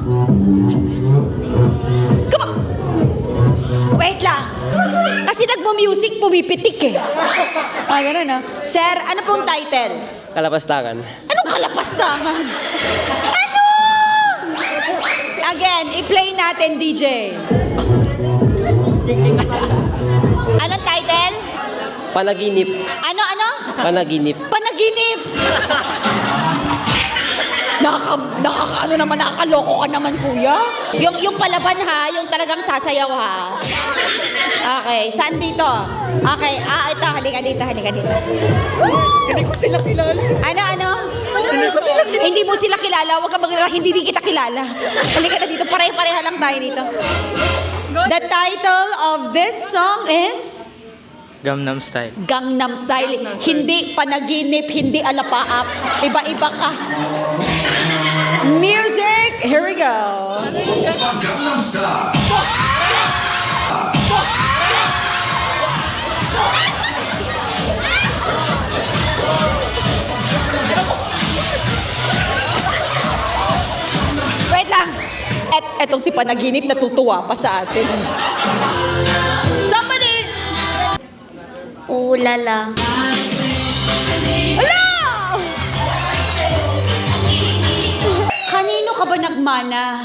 Come on! Wait lang. Kasi nagmo-music, pumipitik eh. Ganun ah. Sir, ano pong title? Kalapastangan. Anong kalapastangan? Ano? Again, i-play natin, DJ. Anong title? Panaginip. Ano? Panaginip. Panaginip! Ano naman, nakakaloko ka naman, kuya. Yung palaban ha, yung talagang sasayaw ha. Okay, saan dito? Okay, ito, halika dito. Hindi ko sila kilala. Ano? Hindi mo sila kilala, huwag ka maglala, hindi din kita kilala. Halika na dito, pare-pareha lang tayo dito. The title of this song is... Gangnam Style. Gangnam Style. Hindi panaginip, hindi alapaap. Iba-iba ka. Music, here we go. Gangnam Style. Wait lang. Etong si panaginip natutuwa pa sa atin. Somebody! Ulala. Hello! Kanino ka ba nagmana?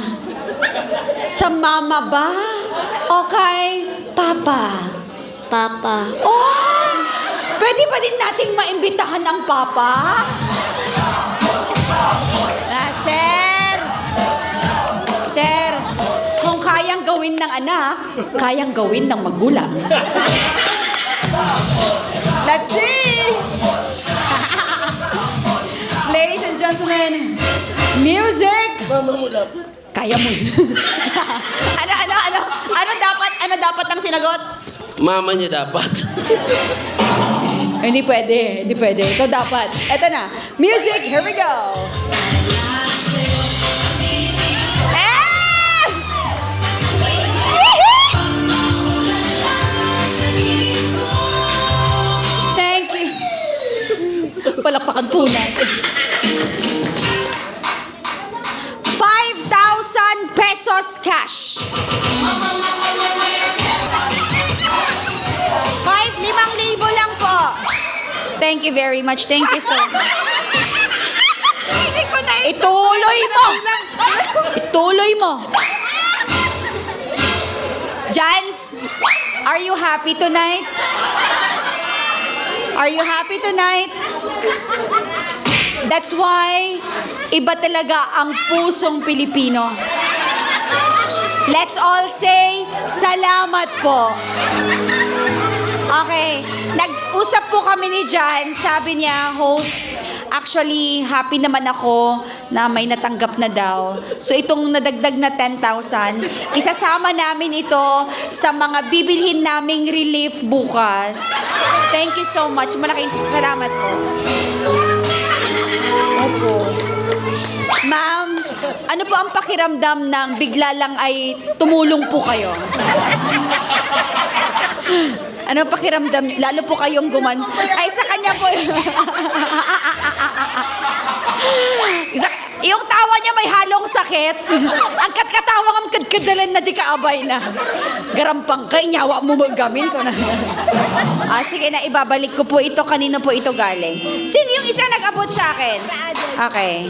Sa mama ba? O kay papa? Papa. Oh! Pwede ba din nating maimbitahan ang papa? Sir, kung kayang gawin ng anak, kayang gawin ng magulang. Let's see! Ladies and gentlemen, music! Mama mo dapat. Kaya mo yun. Ano dapat ang sinagot? Mama niya dapat. Hindi pwede. Ito dapat. Eto na. Music, here we go. Eh! Thank you. Palakpakan po natin. 5,000 pesos cash. 5,000 lang po. Thank you very much. Thank you so much. Ituloy mo. Jans, are you happy tonight? That's why iba talaga ang pusong Pilipino. Let's all say, salamat po. Okay, nag-usap po kami ni Jan, sabi niya, host, actually, happy naman ako na may natanggap na daw. So itong nadagdag na 10,000, isasama namin ito sa mga bibilhin naming relief bukas. Thank you so much. Malaking salamat po. Opo. Ma'am, ano po ang pakiramdam ng bigla lang ay tumulong po kayo? Ano pakiramdam? Lalo po kayong ay, sa kanya po. Yung tawa niya may halong sakit. Ang katkatawang ang kadkadalan na di kaabay na. Garampang kay nyawa mo magamin ko na. Sige na, ibabalik ko po ito. Kanino po ito galing? Sino yung isa nag-abot sa akin? Okay.